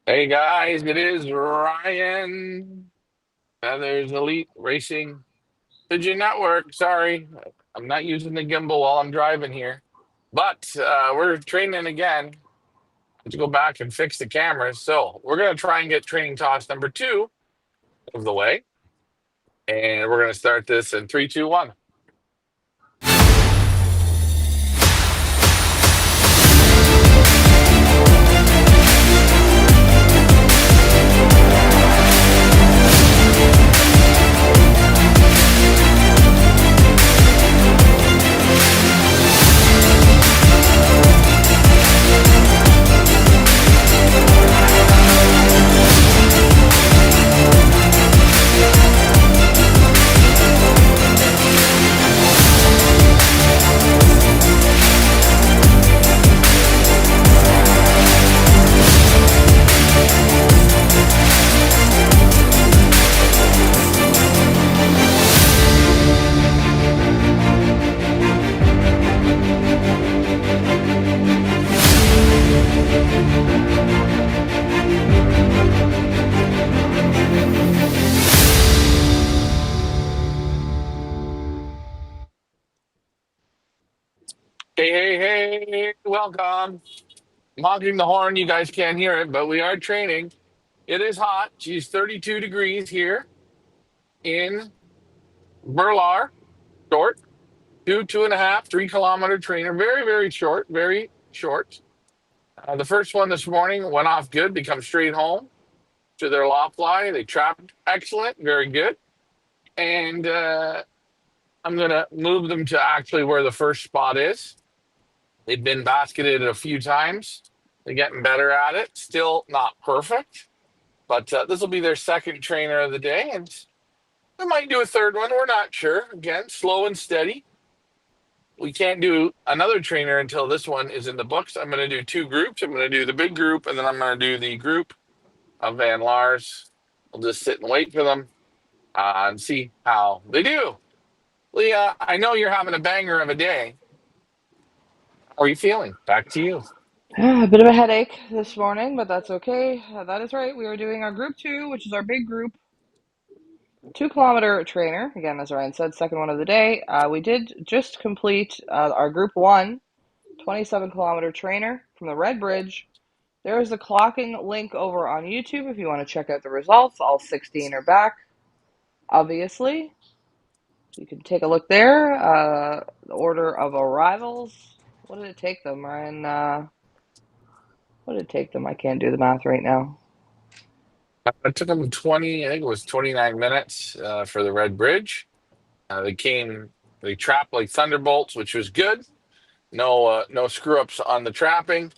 Hey guys, it is Ryan. Feathers Elite Racing Pigeon Network. Sorry, I'm not using the gimbal while I'm driving here, but we're training again. Let's go back and fix the cameras. So we're gonna try and get training toss number two of the way, and we're gonna start this in three, two, one. Hey, hey, hey! Welcome. I'm honking the horn. You guys can't hear it, but we are training. It is hot. She's 32 degrees here in Burlar. Short. 2.5, 3 kilometer trainer. Very, very short, very short. The first one this morning went off good. They come straight home to their law fly. They trapped excellent, very good. And I'm going to move them to actually where the first spot is. They've been basketed a few times. They're getting better at it. Still not perfect, but this will be their second trainer of the day. And they might do a third one. We're not sure. Again, slow and steady. We can't do another trainer until this one is in the books. I'm going to do two groups. I'm going to do the big group, and then I'm going to do the group of Van Lars. We'll just sit and wait for them and see how they do. Leah, I know you're having a banger of a day. How are you feeling? Back to you. A bit of a headache this morning, but that's okay. That is right. We are doing our group two, which is our big group 2 kilometer trainer. Again, as Ryan said, second one of the day. We did just complete our group one 27 kilometer trainer from the Red Bridge. There is the clocking link over on YouTube if you want to check out the results. All 16 are back, obviously. You can take a look there. The order of arrivals. What did it take them, Ryan? What did it take them? I can't do the math right now. It took them 20, I think it was 29 minutes for the Red Bridge. They trapped like thunderbolts, which was good. No screw ups on the trapping.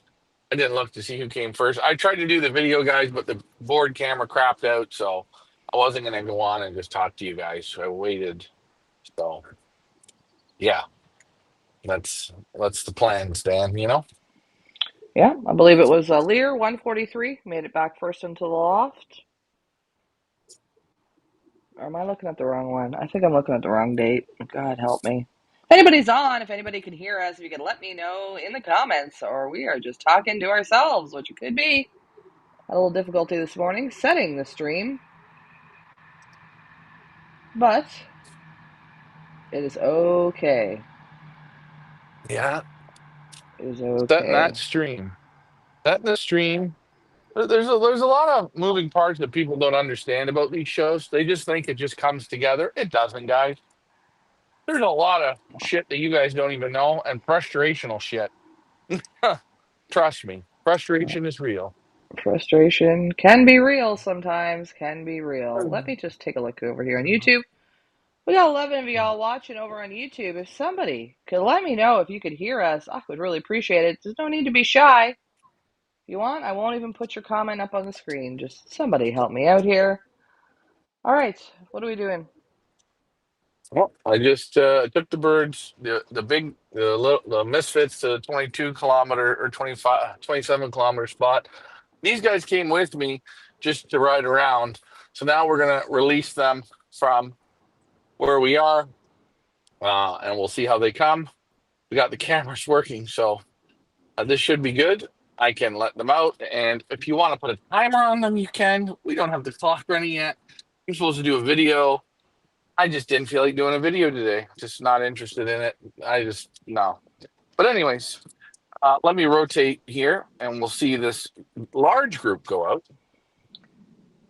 I didn't look to see who came first. I tried to do the video, guys, but the board camera crapped out, so I wasn't going to go on and just talk to you guys. So I waited. So yeah, that's the plan, Stan. Yeah, I believe it was Lear 143 made it back first into the loft. Or am I looking at the wrong one? I think I'm looking at the wrong date. God help me. If anybody's on, if anybody can hear us, if you can let me know in the comments, or we are just talking to ourselves, which it could be. Had a little difficulty this morning setting the stream, but it is okay. Yeah, It is setting that okay. stream, setting the stream. There's a lot of moving parts that people don't understand about these shows. They just think it just comes together. It doesn't, guys. There's a lot of shit that you guys don't even know, and frustrational shit. Trust me, frustration is real. Frustration can be real sometimes, can be real. Let me just take a look over here on YouTube. We got 11 of y'all watching over on YouTube. If somebody could let me know if you could hear us, I would really appreciate it. There's no need to be shy. If you want, I won't even put your comment up on the screen. Just somebody help me out here. All right, what are we doing? Well, I just took the birds, the misfits to the 22 kilometer or 25, 27 kilometer spot. These guys came with me just to ride around. So now we're gonna release them from where we are, and we'll see how they come. We got the cameras working, so this should be good. I can let them out. And if you want to put a timer on them, you can. We don't have the clock running yet. You're supposed to do a video. I just didn't feel like doing a video today. Just not interested in it. I just, no. But, anyways, let me rotate here and we'll see this large group go out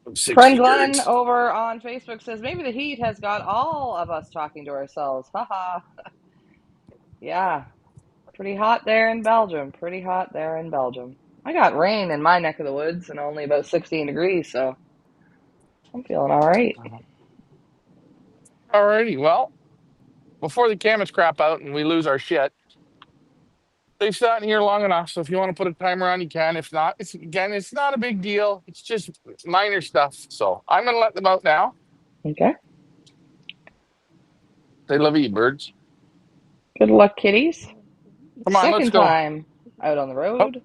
of Friend 60 Glenn birds. over on Facebook says maybe the heat has got all of us talking to ourselves. Haha. Yeah, pretty hot there in Belgium. Pretty hot there in Belgium. I got rain in my neck of the woods and only about 16 degrees, so I'm feeling all right. All righty. Well, before the cameras crap out and we lose our shit, they've sat in here long enough. So if you want to put a timer on, you can. If not, it's not a big deal. It's just minor stuff. So I'm going to let them out now. Okay. They love you, birds. Good luck, kitties. Come on, let's Second go. time out on the Oh, road.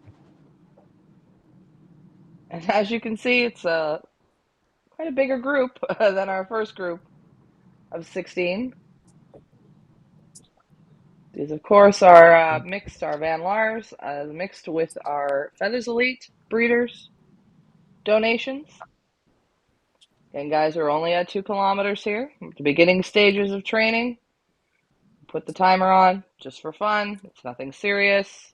And as you can see, it's quite a bigger group than our first group of 16. These, of course, are mixed, our Van Lars, mixed with our Feathers Elite breeders donations. And guys, we're only at 2 kilometers here. At the beginning stages of training. Put the timer on just for fun. It's nothing serious.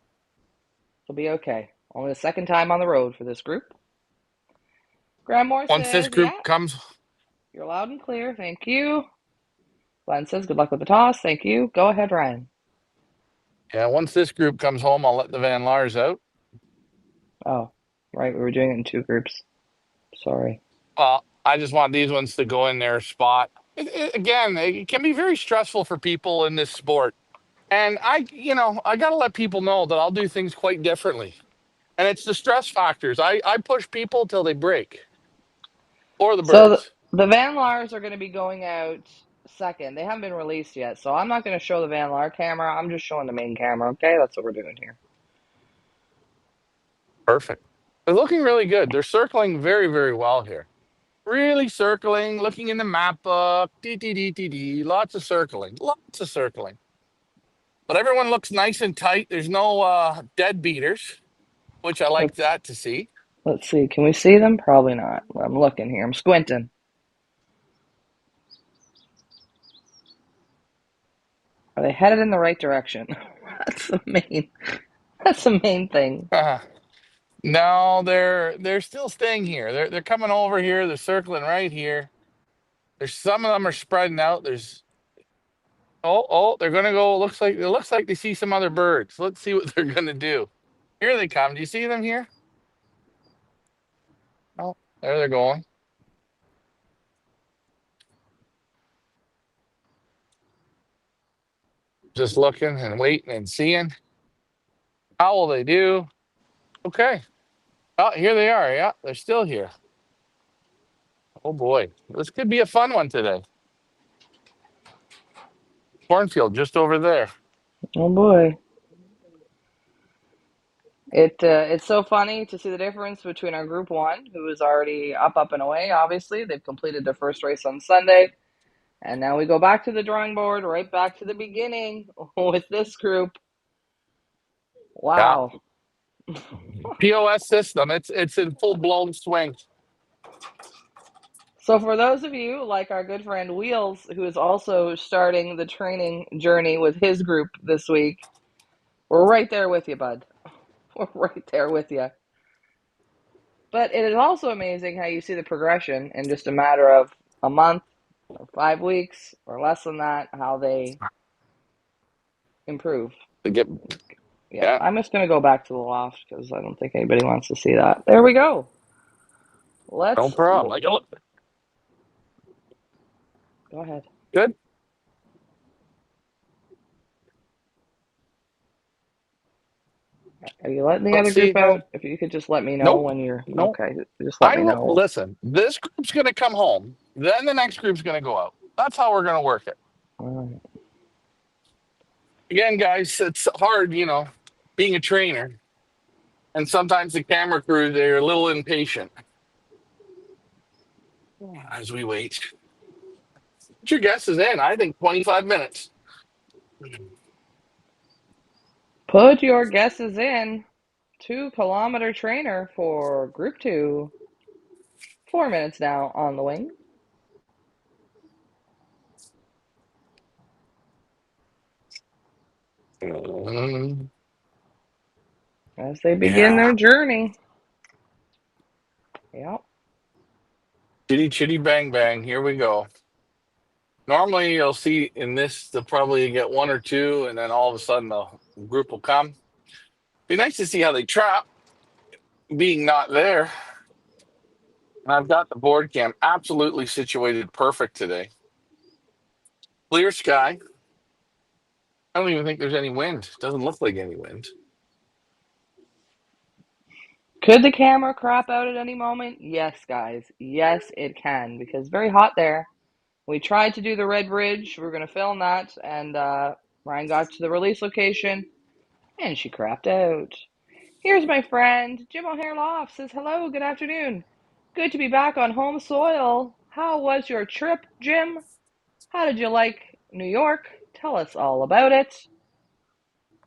It'll be okay. Only the second time on the road for this group. Graham Moore once this says, group yeah, comes, you're loud and clear. Thank you. Glenn says, good luck with the toss. Thank you. Go ahead, Ryan. yeah, once this group comes home, I'll let the Van Lars out. Oh, right. We were doing it in two groups. Sorry. Well, I just want these ones to go in their spot. Again, it can be very stressful for people in this sport. And I got to let people know that I'll do things quite differently. And it's the stress factors. I push people till they break, or the So birds. the Van Lars are going to be going out second. They haven't been released yet, so I'm not going to show the Van Lar camera. I'm just showing the main camera. Okay, that's what we're doing here. Perfect. They're looking really good. They're circling very, very well here. Really circling, looking in the map book. Lots of circling. Lots of circling. But everyone looks nice and tight. There's no dead beaters, which I like Let's that to see. let's see. Can we see them? Probably not. I'm looking here. I'm squinting. Are they headed in the right direction? That's the main. That's the main thing. No, they're still staying here. They're coming over here. They're circling right here. There's some of them are spreading out. There's they're gonna go. It looks like they see some other birds. Let's see what they're gonna do. Here they come. Do you see them here? Oh, there they're going. Just looking and waiting and seeing. How will they do? Okay. Oh, here they are. Yeah, they're still here. Oh boy, this could be a fun one today. Cornfield just over there. Oh boy. It's so funny to see the difference between our group one, who is already up and away. Obviously, they've completed their first race on Sunday, and now we go back to the drawing board, right back to the beginning with this group. Yeah, Wow. POS system. It's in full blown swing. So for those of you like our good friend Wheels, who is also starting the training journey with his group this week, we're right there with you, bud. We're right there with you. But it is also amazing how you see the progression in just a matter of a month or 5 weeks or less than that, how they improve. To get Yeah, yeah, I'm just going to go back to the loft because I don't think anybody wants to see that. There we go. no Let's problem. Like, look, go ahead. good. Are you letting the Let's other see. group out? No, If you could just let me know nope, when you're nope. okay, just let I me will know. listen. This group's gonna come home. Then the next group's gonna go out. That's how we're gonna work it. All right. Again, guys, it's hard, being a trainer. And sometimes the camera crew, they're a little impatient as we wait. Put your guess is in. I think 25 minutes. Put your guesses in. 2 kilometer trainer for group 2. 4 minutes now on the wing Um, as they begin yeah. their journey. Yep. Chitty chitty bang bang. Here we go. Normally, you'll see in this, they'll probably get one or two, and then all of a sudden the group will come. Be nice to see how they trap, being not there. And I've got the board cam absolutely situated perfect today. Clear sky. I don't even think there's any wind. Doesn't look like any wind. Could the camera crop out at any moment? Yes, guys. Yes, it can because it's very hot there. We tried to do the Red Bridge. We are going to film that, and Ryan got to the release location, and she crapped out. Here's my friend. Jim O'Hare Loft says, hello, good afternoon. Good to be back on home soil. How was your trip, Jim? How did you like New York? Tell us all about it.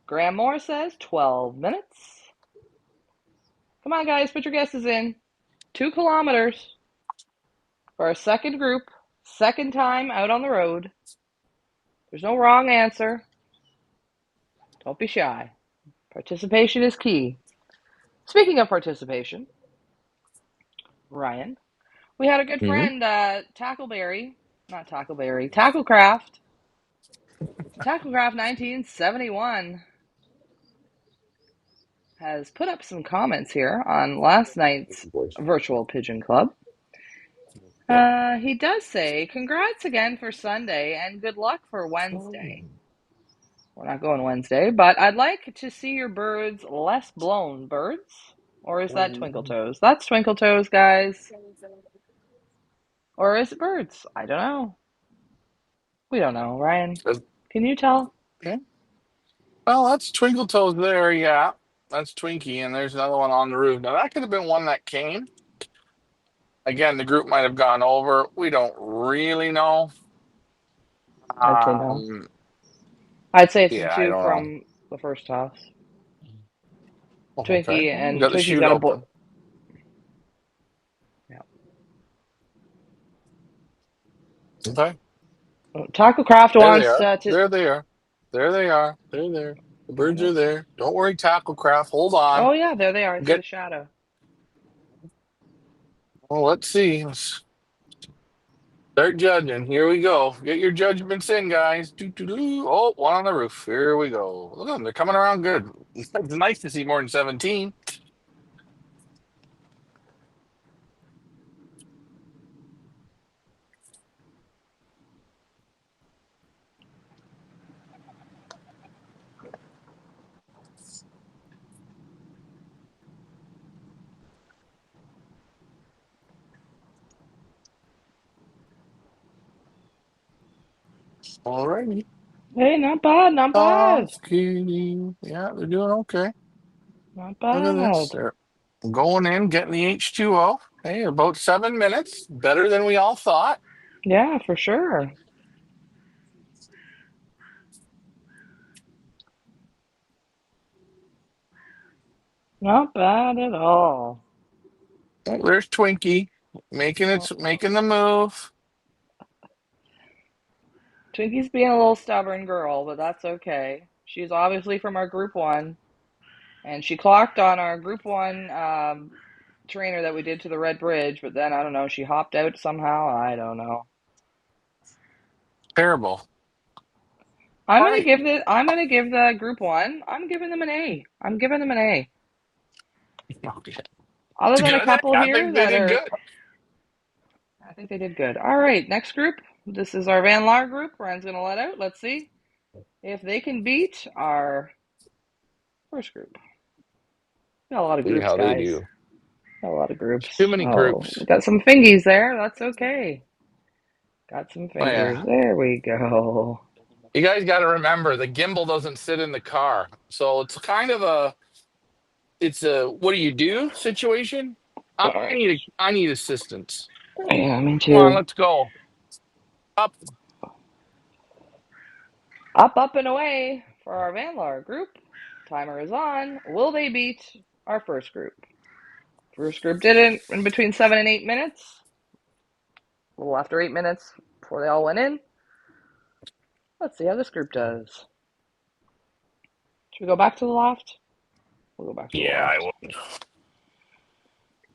Graham Moore says, 12 minutes. Come on, guys, put your guesses in. 2 kilometers for our second group, second time out on the road. There's no wrong answer. Don't be shy. Participation is key. Speaking of participation, Ryan, we had a good Hmm. friend, Tackleberry, not Tackleberry, Tacklecraft, Tacklecraft 1971 has put up some comments here on last night's virtual pigeon club. Yeah. He does say, congrats again for Sunday and good luck for Wednesday. We're not going Wednesday, but I'd like to see your birds less blown. Birds? Or is that Twinkle Toes? That's Twinkle Toes, guys. Or is it birds? I don't know. We don't know, Ryan. Can you tell? Okay. Well, that's Twinkle Toes there. Yeah. That's Twinkie. And there's another one on the roof. Now, that could have been one that came. Again, the group might have gone over. We don't really know. I'd say no. Um, I'd say it's the yeah, I two don't know. from the first toss. Oh, okay. Twinkie Well, we and got the Twinkie's chute got a boy. open. Yeah. Okay. Taco Craft There they wants are. to. There they are. There they are. They're there. The I birds know. are there. Don't worry, Tacklecraft. Hold on. Oh yeah, there they are. I see Get. the shadow. Well, let's see. Let's start judging. Here we go. Get your judgments in, guys. Doo, doo, doo. Oh, one on the roof. Here we go. Look at them. They're coming around good. It's nice to see more than 17. All righty. Hey, not bad, not bad, Soft kitty. Yeah, they're doing okay. not Look at this. bad. They're going in, getting the H2O. Hey, about 7 minutes. Better than we all thought. Yeah, for sure. Not bad at all. Oh, there's Twinkie making the move. Twinkie's being a little stubborn girl, but that's okay. She's obviously from our group one, and she clocked on our group one trainer that we did to the Red Bridge, but then I don't know, she hopped out somehow. I don't know. Terrible. I'm All gonna right. give the I'm gonna give the group one. I'm giving them an A. I'm giving them an A. Okay. Other It's than a good. couple I here think they that did are, good. I think they did good. All right, next group. This is our Van Laar group. Ryan's gonna let out. Let's see if they can beat our first group. We got a lot of See groups, how they guys. do. Got a lot of Too groups. many Oh, we groups. got some fingies there. That's okay. Got some Oh fingers. yeah. There we go. You guys got to remember the gimbal doesn't sit in the car, so it's kind of a what do you do situation. All right. I need assistance. Yeah, me Come on, too. let's go up. Up, up, and away for our Van Laar group. Timer is on. Will they beat? our first group. First group did it in between 7 and 8 minutes. A little after 8 minutes before they all went in. Let's see how this group does. Should we go back to the loft? We'll go back to the Yeah, I loft. would.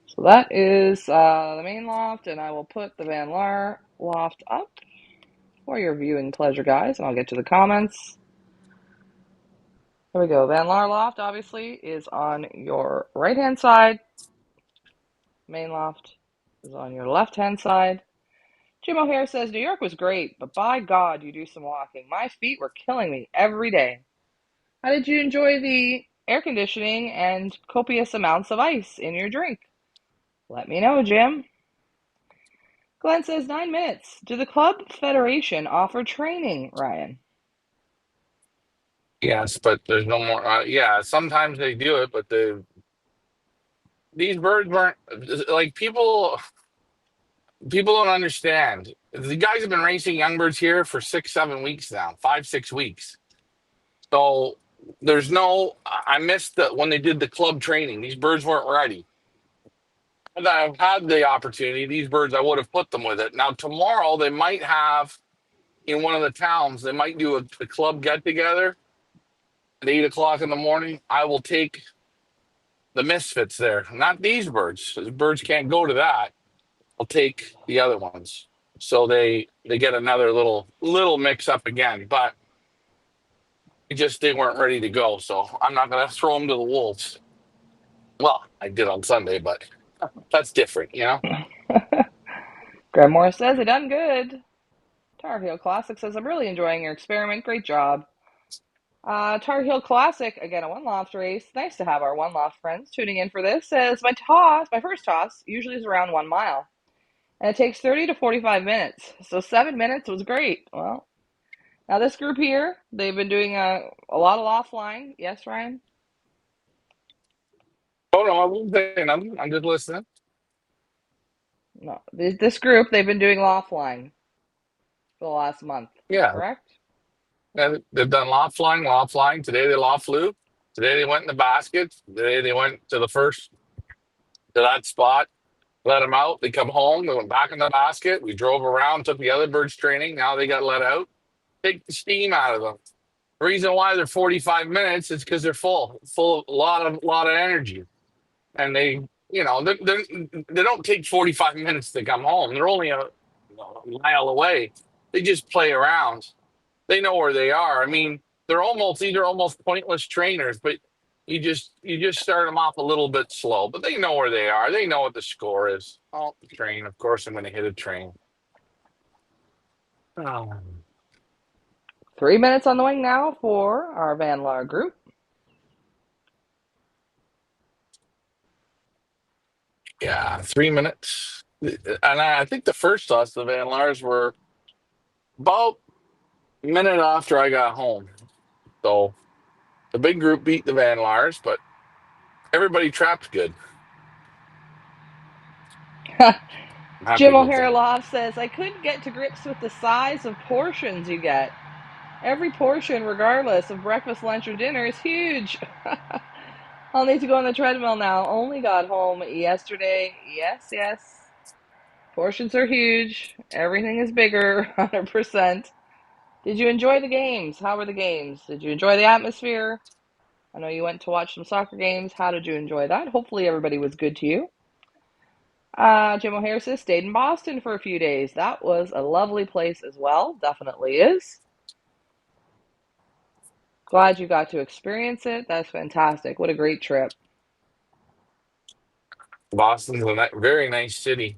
So that is the main loft, and I will put the Van Laar loft up for your viewing pleasure, guys, and I'll get to the comments. There we go. Van Laar loft, obviously, is on your right-hand side. Main loft is on your left-hand side. Jim O'Hare says, New York was great, but by God, you do some walking. My feet were killing me every day. How did you enjoy the air conditioning and copious amounts of ice in your drink? Let me know, Jim. Glenn says 9 minutes. Do the club federation offer training, Ryan? Yes, but there's no more. Yeah, sometimes they do it, but these birds weren't like people. People don't understand. The guys have been racing young birds here for 6, 7 weeks now, 5, 6 weeks. So there's no. I missed that when they did the club training. These birds weren't ready. Had I've had the opportunity, these birds I would have put them with it. Now tomorrow they might have in one of the towns. They might do a club get together at 8 o'clock in the morning. I will take the misfits there, not these birds. The birds can't go to that. I'll take the other ones. So they get another little mix up again, but they weren't ready to go. So I'm not gonna throw them to the wolves. Well, I did on Sunday, but that's different. Graham Morris says, it done good. Tar Heel Classic says, I'm really enjoying your experiment. Great job. Tar Heel Classic, again, a one loft race. Nice to have our one loft friends tuning in for this. Says, my first toss, usually is around 1 mile. And it takes 30 to 45 minutes. So 7 minutes was great. Well, now this group here, they've been doing a lot of offline. Yes, Ryan? Oh no, I wasn't saying nothing. I'm just listening. No. This group, they've been doing offline for the last month. Yeah, Correct? they've done loft flying. Today they loft flew. Today they went in the basket. Today they went to the first to that spot. Let them out. They come home. They went back in the basket. We drove around, took the other birds training. Now they got let out. Take the steam out of them. The reason why they're 45 minutes is because they're full of a lot of energy, and they don't take 45 minutes to come home. They're only a mile away. They just play around. They know where they are. I mean, these are almost pointless trainers, but you just start them off a little bit slow, but they know where they are. They know what the score is. Oh, train. Of course, I'm going to hit a train. Oh. 3 minutes on the wing now for our Van Laar group. Yeah, 3 minutes. And I think the first toss, the Van Lars were about a minute after I got home. So the big group beat the Van Lars, but everybody trapped good. I'm happy Jim with O'Hare that. Loft says, I couldn't get to grips with the size of portions you get. Every portion, regardless of breakfast, lunch, or dinner, is huge. I'll need to go on the treadmill now. Only got home yesterday. Yes, yes. Portions are huge. Everything is bigger, 100%. Did you enjoy the games? How were the games? Did you enjoy the atmosphere? I know you went to watch some soccer games. How did you enjoy that? Hopefully everybody was good to you. Jim O'Hare says, stayed in Boston for a few days. That was a lovely place as well. Definitely is. Glad you got to experience it. That's fantastic. What a great trip. Boston's a very nice city.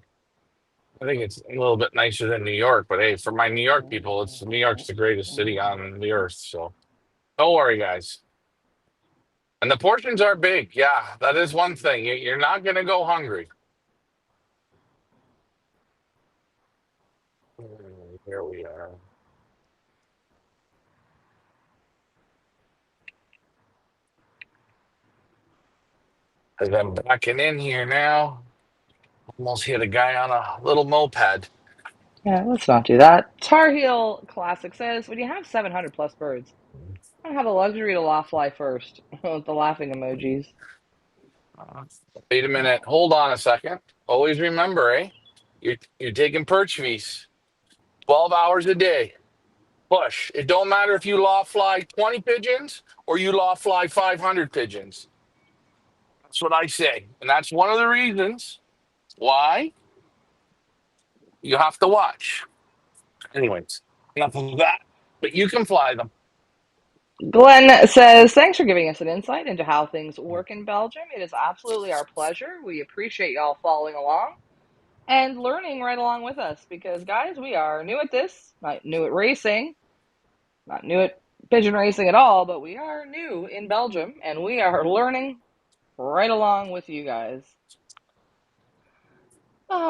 I think it's a little bit nicer than New York, but hey, for my New York people, it's New York's the greatest city on the earth. So don't worry, guys. And the portions are big. Yeah, that is one thing. You're not going to go hungry. Here we are. As I'm backing in here now, almost hit a guy on a little moped. Yeah, let's not do that. Tar Heel Classic says, when you have 700 plus birds, I don't have the luxury to laugh fly first. With the laughing emojis. Uh, Wait a minute. Hold on a second. Always remember, you're taking perch fees 12 hours a day. Push. It don't matter if you law fly 20 pigeons or you law fly 500 pigeons. That's what I say. And that's one of the reasons why you have to watch. Anyways, enough of that. But you can fly them. Glenn says, thanks for giving us an insight into how things work in Belgium. It is absolutely our pleasure. We appreciate y'all following along and learning right along with us because, guys, we are new at this, not new at racing, not new at pigeon racing at all, but we are new in Belgium and we are learning right along with you guys.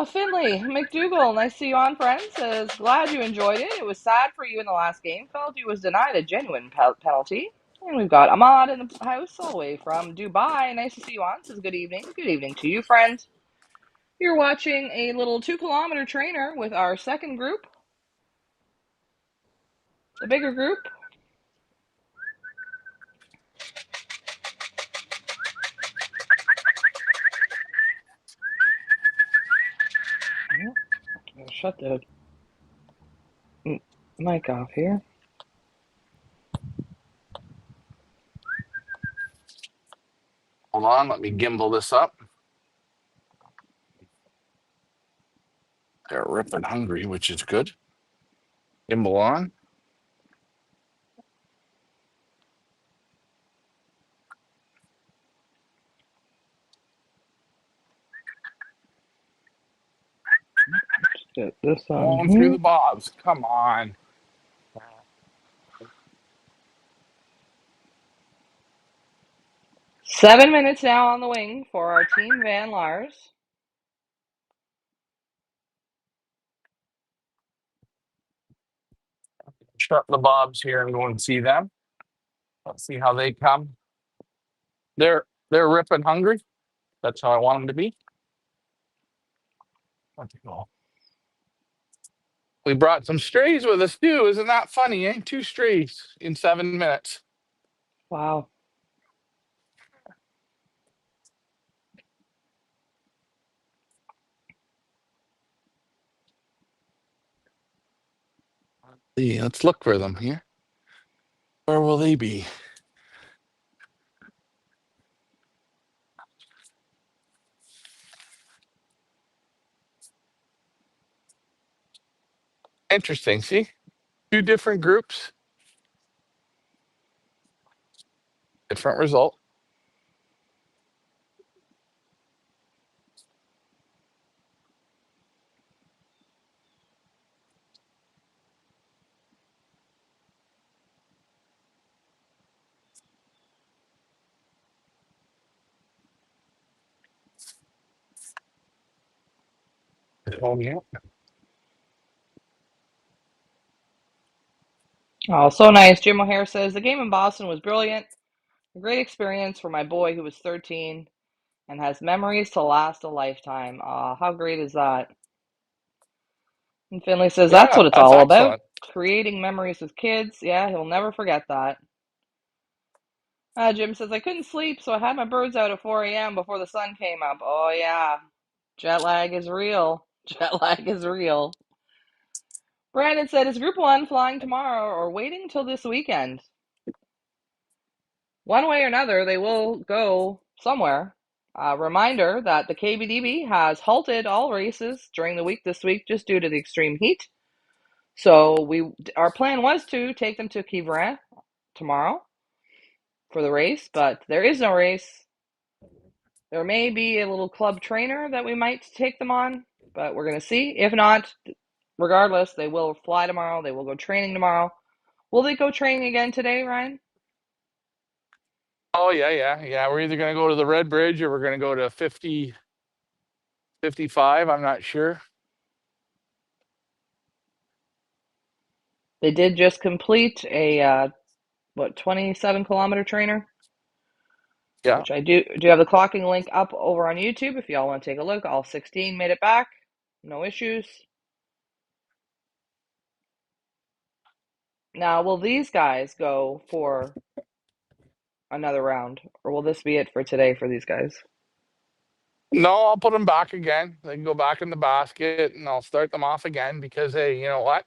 Finley McDougal, nice to see you on, friend. Says, glad you enjoyed it. It was sad for you in the last game. Felt you was denied a genuine penalty. And we've got Ahmad in the house all the way from Dubai. Nice to see you on. Says, good evening. Good evening to you, friend. You're watching a little 2 kilometer trainer with our second group, the bigger group. Shut the mic off here. Hold on. Let me gimbal this up. They're ripping hungry, which is good. Gimbal on. Get this on Going through here. the bobs. Come on. 7 minutes now on the wing for our team Van Lars. Shut the bobs here and go and see them. Let's see how they come. They're ripping hungry. That's how I want them to be. Let's go. We brought some strays with us too. Isn't that funny, eh? 2 strays in 7 minutes. Wow. Let's look for them here. Where will they be? Interesting. See? Two different groups, different result. Oh, yeah. Oh, so nice. Jim O'Hare says the game in Boston was brilliant. A great experience for my boy who was 13 and has memories to last a lifetime. How great is that? And Finley says that's Yeah, what it's that's all about. excellent. Creating memories with kids. Yeah, he'll never forget that. Jim says I couldn't sleep, so I had my birds out at 4 a.m. before the sun came up. Oh, yeah. Jet lag is real. Jet lag is real. Brandon said, is Group 1 flying tomorrow or waiting till this weekend? One way or another, they will go somewhere. Reminder that the KBDB has halted all races during the week this week just due to the extreme heat. So our plan was to take them to Quievrain tomorrow for the race, but there is no race. There may be a little club trainer that we might take them on, but we're going to see. If not, regardless, they will fly tomorrow. They will go training tomorrow. Will they go training again today, Ryan? Oh, yeah, yeah, yeah. We're either going to go to the Red Bridge or we're going to go to 50, 55. I'm not sure. They did just complete a 27 kilometer trainer, Yeah. which I do have the clocking link up over on YouTube if y'all want to take a look. All 16 made it back, no issues. Now, will these guys go for another round, or will this be it for today for these guys? No, I'll put them back again. They can go back in the basket, and I'll start them off again because hey, you know what?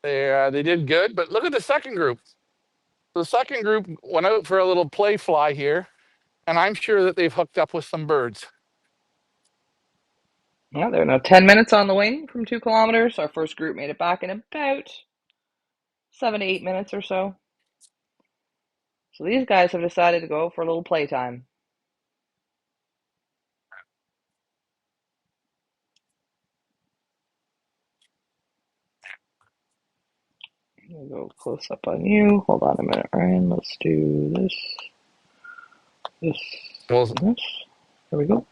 They did good. But look at the second group. The second group went out for a little play fly here, and I'm sure that they've hooked up with some birds. Yeah, they're now 10 minutes on the wing from 2 kilometers. Our first group made it back in about 7 to 8 minutes or so. So these guys have decided to go for a little playtime. We'll go close up on you. Hold on a minute, Ryan. Let's do this, this, Well, and this. There we go.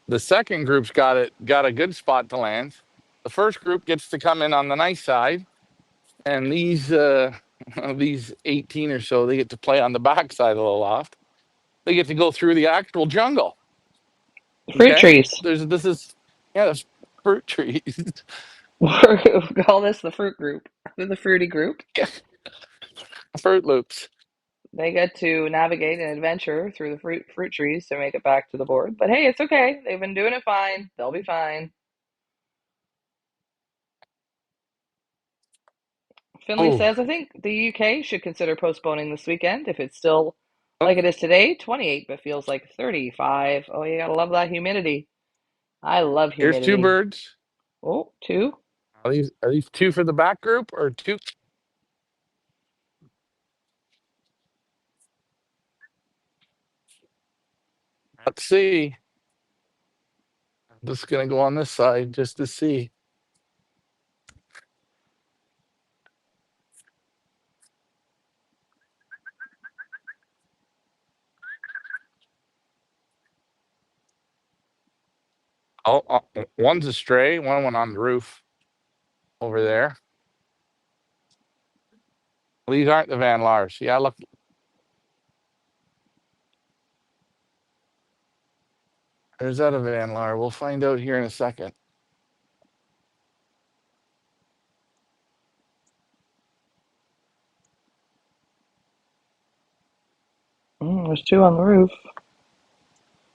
the second group's got a good spot to land. The first group gets to come in on the nice side, and these 18 or so they get to play on the back side of the loft. They get to go through the actual jungle. Fruit Okay, trees. this is yeah, there's fruit trees, We call this the fruit group. The fruity group. fruit loops. They get to navigate an adventure through the fruit trees to make it back to the board. But hey, it's okay. They've been doing it fine. They'll be fine. Finley Oh, says, I think the UK should consider postponing this weekend if it's still oh, like it is today, 28, but feels like 35. Oh, you gotta love that humidity. I love here's two humidity. birds. Oh, two. Are these two for the back group or two? Let's see. I'm just gonna go on this side just to see. Oh, one's a stray. One went on the roof over there. Well, these aren't the Van Lars. Yeah, look. There's that a Van Lar. We'll find out here in a second. There's two on the roof.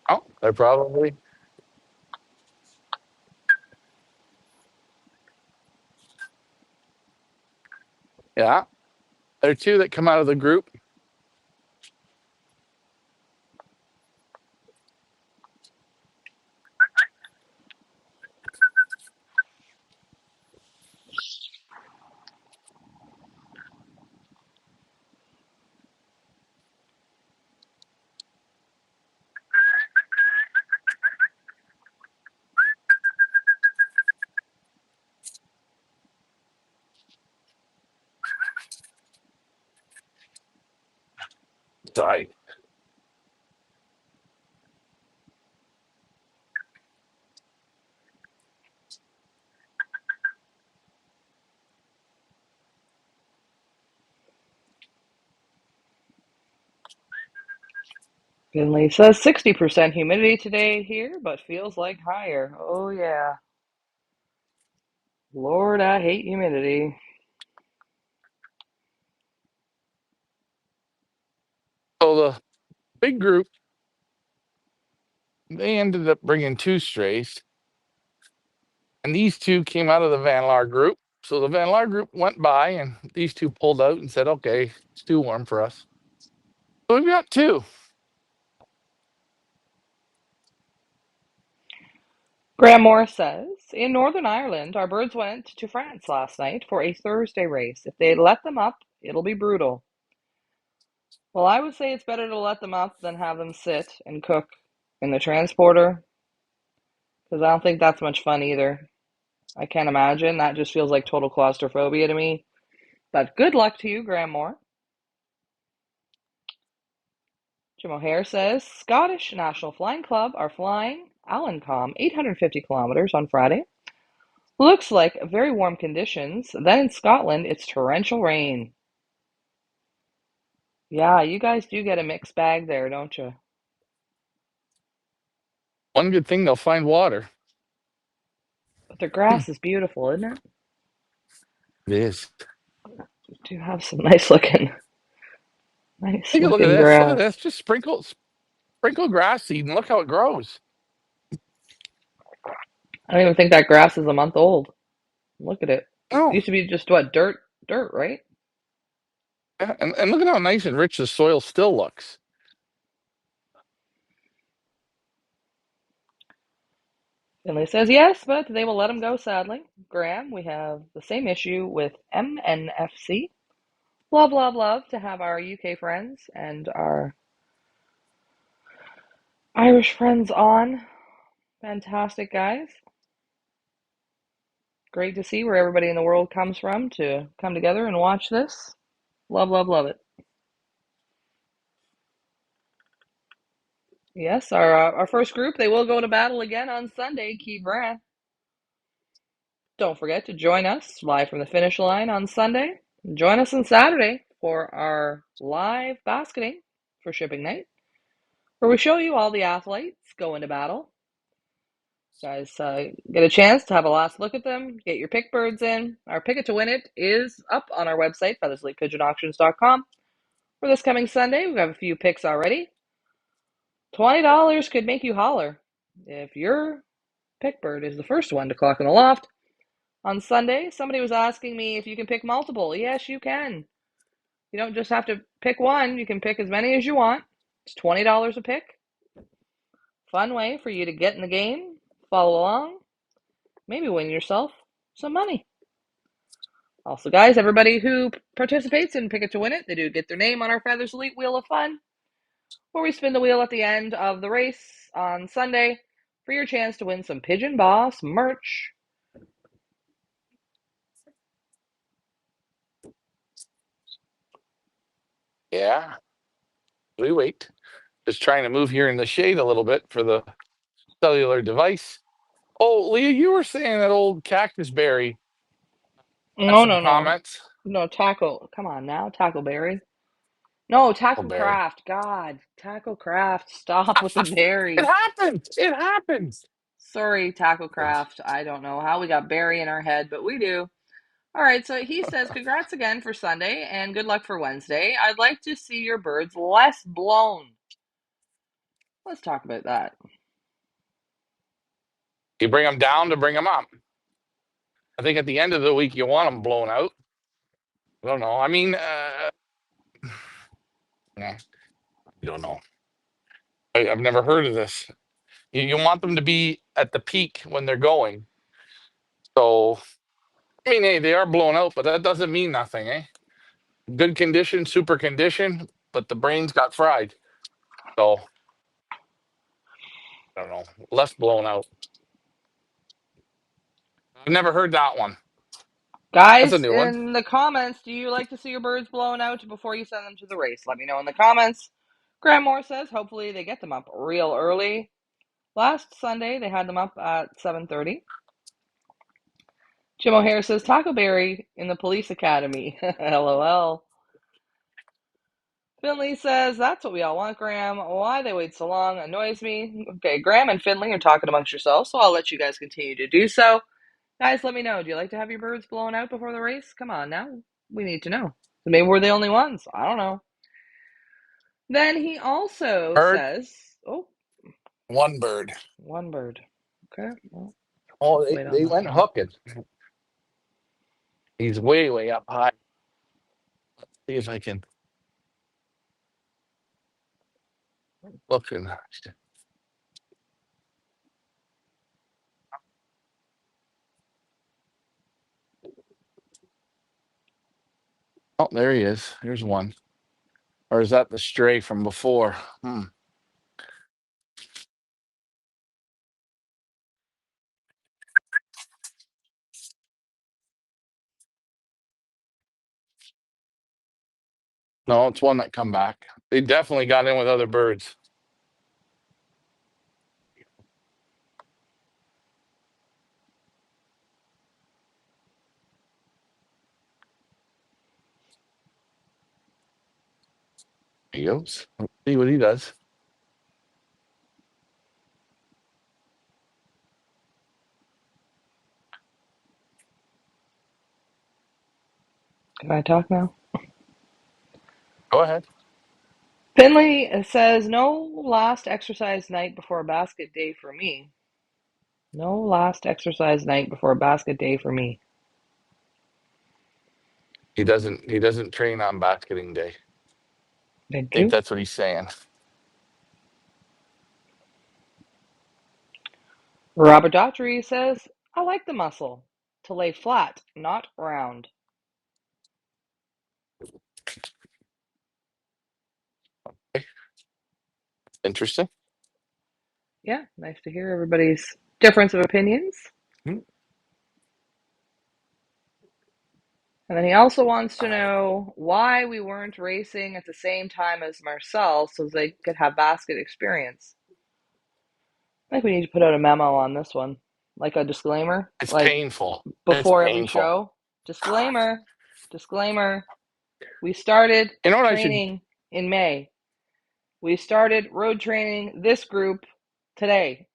Oh, they're probably yeah. There are two that come out of the group. Side. Finley says 60% humidity today here, but feels like higher. Oh, yeah. Lord, I hate humidity. So the big group, they ended up bringing two strays, and these two came out of the Van Lar group. So the Van Lar group went by, and these two pulled out and said, "Okay, it's too warm for us." So we've got two. Graham Morris says, in Northern Ireland, our birds went to France last night for a Thursday race. If they let them up, it'll be brutal. Well, I would say it's better to let them up than have them sit and cook in the transporter, because I don't think that's much fun either. I can't imagine. That just feels like total claustrophobia to me. But good luck to you, Graham Moore. Jim O'Hare says Scottish National Flying Club are flying Alencom 850 kilometers on Friday. Looks like very warm conditions. Then in Scotland, it's torrential rain. Yeah, you guys do get a mixed bag there, don't you? One good thing they'll find water. But the grass is beautiful, isn't it? It is. You do have some nice Take a look at looking this. Look at grass. this. Just sprinkles. Sprinkle grass seed and look how it grows. I don't even think that grass is a month old. Look at it. It Oh, used to be just what, dirt, right? yeah. And look at how nice and rich the soil still looks. Finley says yes, but they will let him go, sadly. Graham, we have the same issue with MNFC. Love, love, love to have our UK friends and our Irish friends on. Fantastic, guys. Great to see where everybody in the world comes from to come together and watch this. Love, love, love it. Yes, our first group, they will go to battle again on Sunday, Key Brand. Don't forget to join us live from the finish line on Sunday. Join us on Saturday for our live basketing for shipping night, where we show you all the athletes go into battle. Guys, get a chance to have a last look at them, get your pick birds in. Our pick it to win it is up on our website, feathersleypigeonauctions.com. For this coming Sunday, we have a few picks already. $20 could make you holler if your pick bird is the first one to clock in the loft. On Sunday, somebody was asking me if you can pick multiple. Yes, you can. You don't just have to pick one, you can pick as many as you want. It's $20 a pick. Fun way for you to get in the game, follow along, maybe win yourself some money. Also, guys, everybody who participates in Pick It to Win It, they do get their name on our Feathers Elite Wheel of Fun, where we spin the wheel at the end of the race on Sunday for your chance to win some Pigeon Boss merch. Yeah, we wait. Just trying to move here in the shade a little bit for the cellular device. Oh, Leah, you were saying that old cactus berry had No, some no, no. comments. No, Tackle. Come on now, Tackleberry. No, Oh, Tackle berry. Craft. God, Tackle Craft. Stop with the It berry. happens. It happens. Sorry, Tackle Craft. I don't know how we got berry in our head, but we do. All right, so he says, congrats again for Sunday and good luck for Wednesday. I'd like to see your birds less blown. Let's talk about that. You bring them down to bring them up. I think at the end of the week you want them blown out. I don't know. I mean, nah, I don't know. I've never heard of this. You want them to be at the peak when they're going. So, I mean, hey, they are blown out, but that doesn't mean nothing, eh? Good condition, super condition, but the brains got fried. So, I don't know. Less blown out. I've never heard that one. That's a Guys, new one. in the comments, do you like to see your birds blown out before you send them to the race? Let me know in the comments. Graham Moore says hopefully they get them up real early. Last Sunday they had them up at 7:30. Jim O'Hare says Tackleberry in the police academy. LOL. Finley says that's what we all want, Graham. Why they wait so long annoys me. Okay, Graham and Finley are talking amongst yourselves, so I'll let you guys continue to do so. Guys, let me know. Do you like to have your birds blown out before the race? Come on now. We need to know. Maybe we're the only ones. I don't know. Then he also Bird, says, oh, one bird. one bird. Okay, well, Oh, let's wait on they that went one. hooking. He's way, way up high. See if I can look. And, oh, there he is. Here's one. Or is that the stray from before? Hmm. No, it's one that come back. They definitely got in with other birds. He goes. Let's see what he does. Can I talk now? Go ahead. Finley says, no last exercise night before basket day for me. No last exercise night before basket day for me. He doesn't train on basketing day. I Thank think you. that's what he's saying. Robert Daughtry says, I like the muscle. To lay flat, not round. Interesting. Yeah, nice to hear everybody's difference of opinions. Hmm. And then he also wants to know why we weren't racing at the same time as Marcel so they could have basket experience. I think we need to put out a memo on this one, like a disclaimer, It's like painful. It's before every painful. show. Disclaimer, disclaimer. We started You know what I should? training in May. We started road training this group today.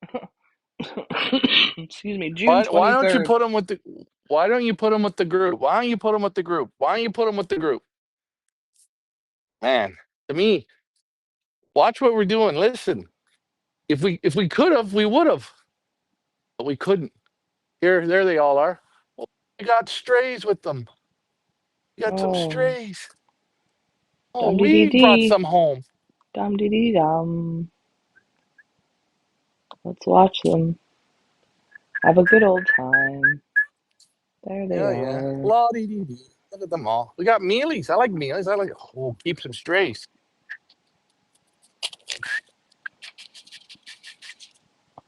Excuse me, June Why don't you 23rd. put him with the? Why don't you put him with the group? Why don't you put him with the group? Why don't you put him with the group? Man, to me, watch what we're doing. Listen, if we could have, we would have, but we couldn't. Here, there they all are. Oh, we got strays with them. We got some Oh, strays. Oh, dum dee dee we brought dee. some home. Dum dee dee dum. Let's watch them. Have a good old time. There they Yeah, yeah. are. La dee dee dee. Look at them all. We got mealies. I like mealies. I like. Oh, keep some strays.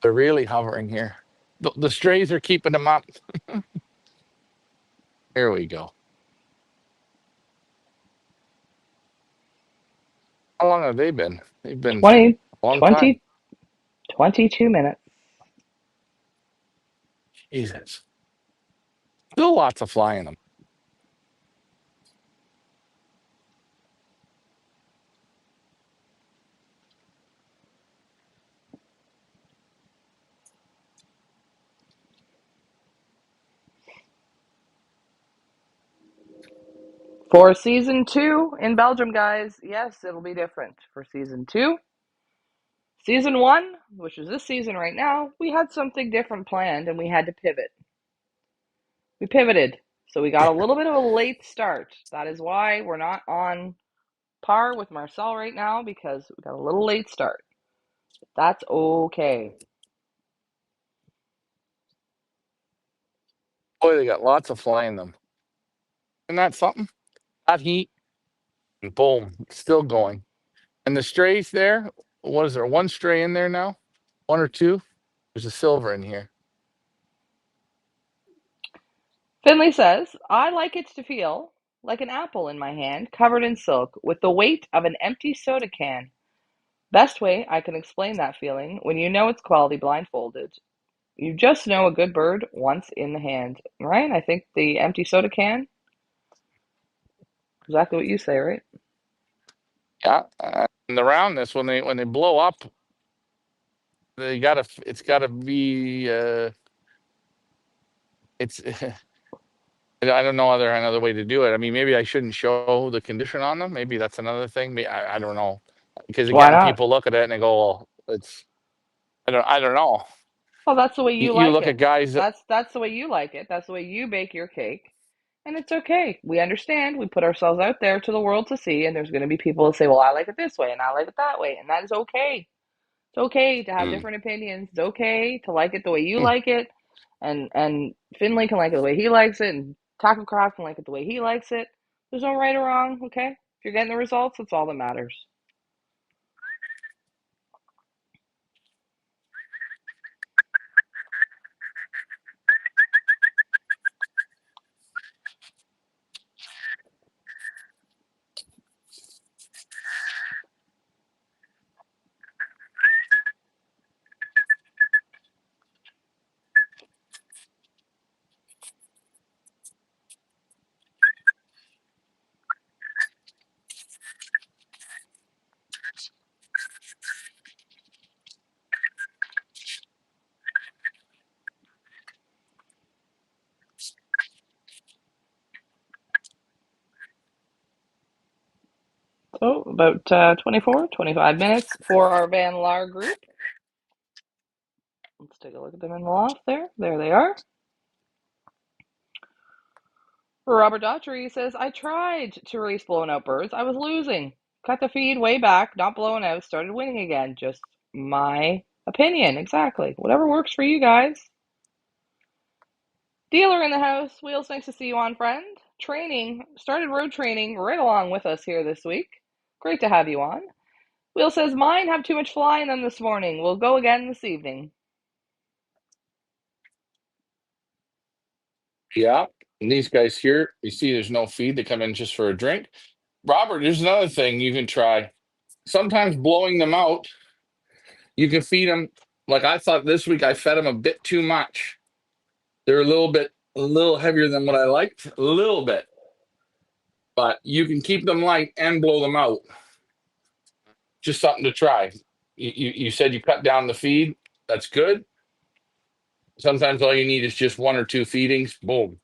They're really hovering here. The strays are keeping them up. Here we go. How long have they been? They've been 20, a long time. 20, 22 minutes. Jesus. Still lots of fly in them. For season 2 in Belgium, guys, yes, it'll be different. For season 2, season 1, which is this season right now, we had something different planned and we had to pivot. We pivoted. So we got a little bit of a late start. That is why we're not on par with Marcel right now because we got a little late start. That's okay. Boy, they got lots of fly in them. Isn't that something? Hot heat, and boom, still going. And the strays there, what is there? One stray in there now? One or two? There's a silver in here. Finley says, I like it to feel like an apple in my hand, covered in silk, with the weight of an empty soda can. Best way I can explain that feeling when you know it's quality blindfolded. You just know a good bird once in the hand. Right? I think the empty soda can, exactly what you say, right? Yeah. And the roundness, when they blow up, they gotta. It's gotta be. It's. I don't know another way to do it. I mean, maybe I shouldn't show the condition on them. Maybe that's another thing. I don't know, because Why again, not? people look at it and they go, "Well, it's." I don't know. Well, that's the way You, you you like look at it. guys. That's the way you like it. That's the way you bake your cake. And it's okay. We understand. We put ourselves out there to the world to see, and there's going to be people that say, "Well, I like it this way and I like it that way." And that is okay. It's okay to have Mm, different opinions. It's okay to like it the way you mm. like it. And Finley can like it the way he likes it, and Taco Craft can like it the way he likes it. There's no right or wrong, okay? If you're getting the results, that's all that matters. So about 24, 25 minutes for our Van Laar group. Let's take a look at them in the loft there. There they are. Robert Daughtry says, I tried to race blown out birds. I was losing. Cut the feed way back, not blown out, started winning again. Just my opinion. Exactly. Whatever works for you guys. Dealer in the house. Wheels, nice to see you on, friend. Training. Started road training right along with us here this week. Great to have you on. Wheel says, mine have too much fly in them this morning. We'll go again this evening. Yeah. And these guys here, you see there's no feed. They come in just for a drink. Robert, here's another thing you can try. Sometimes blowing them out, you can feed them. Like I thought this week, I fed them a bit too much. They're a little heavier than what I liked, a little bit. But you can keep them light and blow them out. Just something to try. You said you cut down the feed. That's good. Sometimes all you need is just one or two feedings. Boom.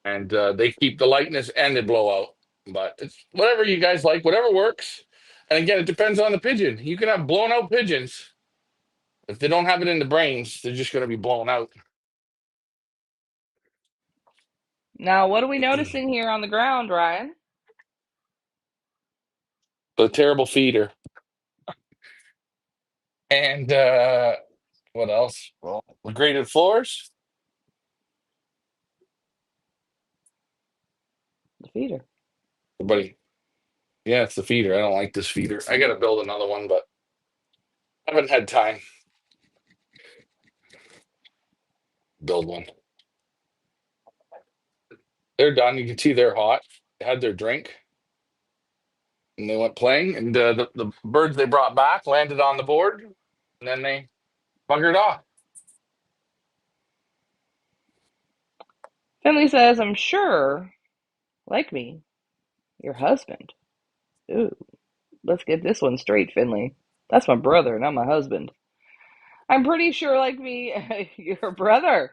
And they keep the lightness and they blow out. But it's whatever you guys like, whatever works. And again, it depends on the pigeon. You can have blown out pigeons. If they don't have it in the brains, they're just going to be blown out. Now, what are we noticing here on the ground, Ryan? The terrible feeder. And what else? Well, the graded floors. The feeder. Everybody, yeah, it's the feeder. I don't like this feeder. I got to build another one, but I haven't had time to build one. They're done. You can see they're hot. They had their drink and they went playing. And the birds they brought back landed on the board and then they buggered off. Finley says, I'm sure, like me, your husband. Ooh, let's get this one straight, Finley. That's my brother, not my husband. I'm pretty sure, like me, your brother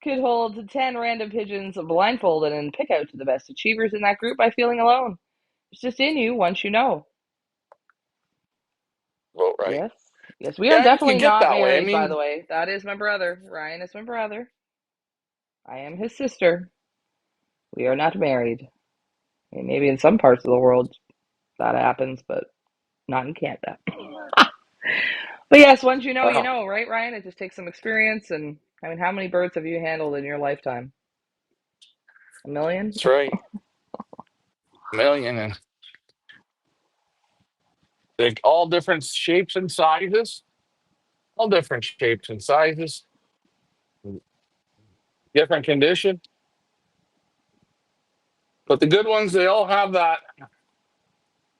could hold 10 random pigeons blindfolded and pick out the best achievers in that group by feeling alone. It's just in you once you know. Vote right. Yes. Yes, we are Yeah, you definitely could get not that way. I married, by the mean, way. That is my brother. Ryan is my brother. I am his sister. We are not married. I mean, maybe in some parts of the world that happens, but not in Canada. But yes, once you wow, know, right, Ryan? It just takes some experience. And I mean, how many birds have you handled in your lifetime? A million? that's right. Million and they're all different shapes and sizes. All different shapes and sizes, different condition. But the good ones, they all have that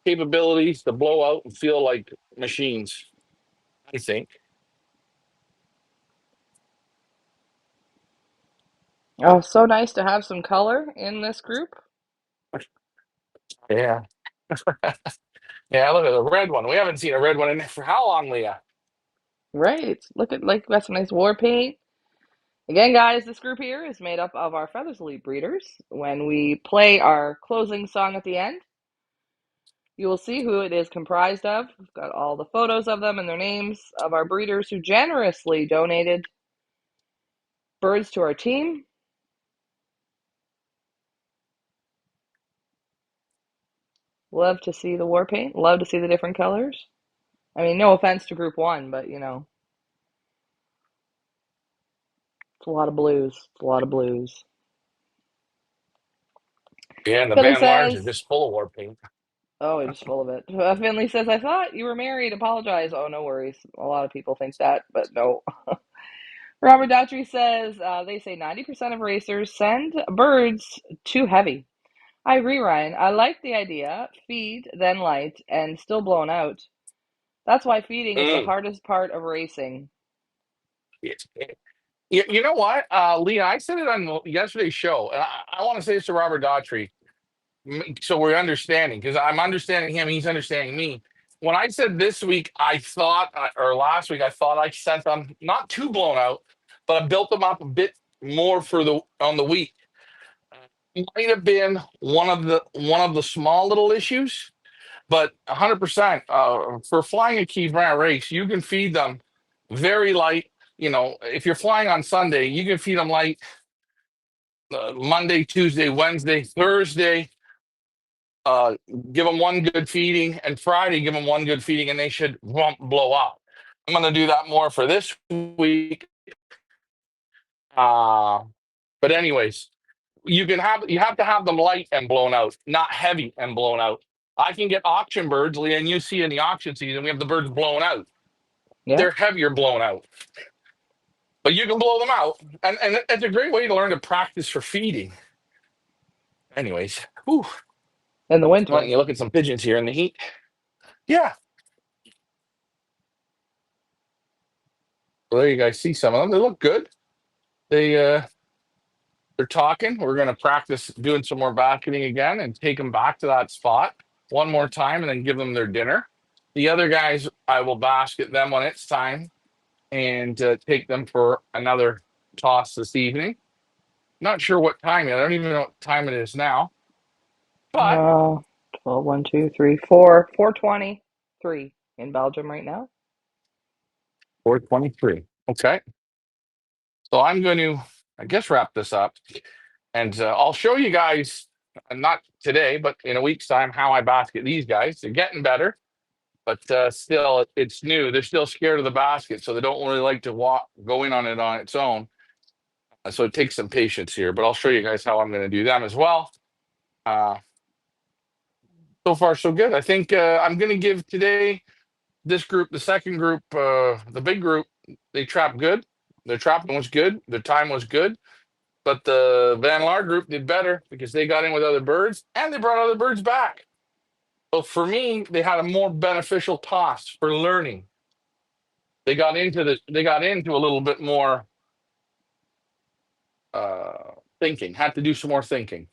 capabilities to blow out and feel like machines, I think. Oh, so nice to have some color in this group. Yeah. Yeah, look at the red one. We haven't seen a red one in for how long, Leah? Right. Look at like that's some nice war paint. Again, guys, this group here is made up of our Feathers Elite breeders. When we play our closing song at the end, you will see who it is comprised of. We've got all the photos of them and their names of our breeders who generously donated birds to our team. Love to see the war paint. Love to see the different colors. I mean, no offense to Group 1, but it's a lot of blues. It's a lot of blues. Yeah, and the Finley Van Lars are says, just full of war paint. oh, he's just full of it. Finley says, I thought you were married. Apologize. Oh, no worries. A lot of people think that, but no. Robert Daughtry says, they say 90% of racers send birds too heavy. I agree, Ryan. I like the idea. Feed, then light, and still blown out. That's why feeding is the Mm. hardest part of racing. You know what, Leah? I said it on yesterday's show, and I want to say this to Robert Daughtry, so we're understanding because I'm understanding him, he's understanding me. When I said this week, I thought, or last week, I thought I sent them not too blown out, but I built them up a bit more for the on the week. Might have been one of the small little issues. But 100% for flying a Key Grant race, you can feed them very light. You know, if you're flying on Sunday, you can feed them light Monday, Tuesday, Wednesday, Thursday. Uh, give them one good feeding, and Friday give them one good feeding, and they should blow up. I'm going to do that more for this week. Uh, but anyways, you have to have them light and blown out, not heavy and blown out. I can get auction birds, Leah, and you see in the auction season we have the birds blown out. Yeah. They're heavier blown out, but you can blow them out, and it's a great way to learn to practice for feeding. Anyways, whew, In the letting winter. you look at some pigeons here in the heat. Yeah, well, there you guys see some of them. They look good. They they're talking. We're going to practice doing some more basketing again and take them back to that spot one more time, and then give them their dinner. The other guys, I will basket them when it's time and take them for another toss this evening. Not sure what time yet. I don't even know what time it is now. But Uh, 12, 1, 2, 3, 4, 4:23 in Belgium right now. 4:23. Okay. So I'm going to, I guess, wrap this up. And I'll show you guys, not today, but in a week's time, how I basket these guys. They're getting better, but still, it's new. They're still scared of the basket, so they don't really like to go in on it on its own. So it takes some patience here, but I'll show you guys how I'm going to do them as well. Uh, so far, so good. I think I'm going to give today this group, the second group, the big group, they trapped good. Their trapping was good. Their time was good. But the Van Laar group did better because they got in with other birds and they brought other birds back. So for me, they had a more beneficial toss for learning. They got into a little bit more thinking, had to do some more thinking.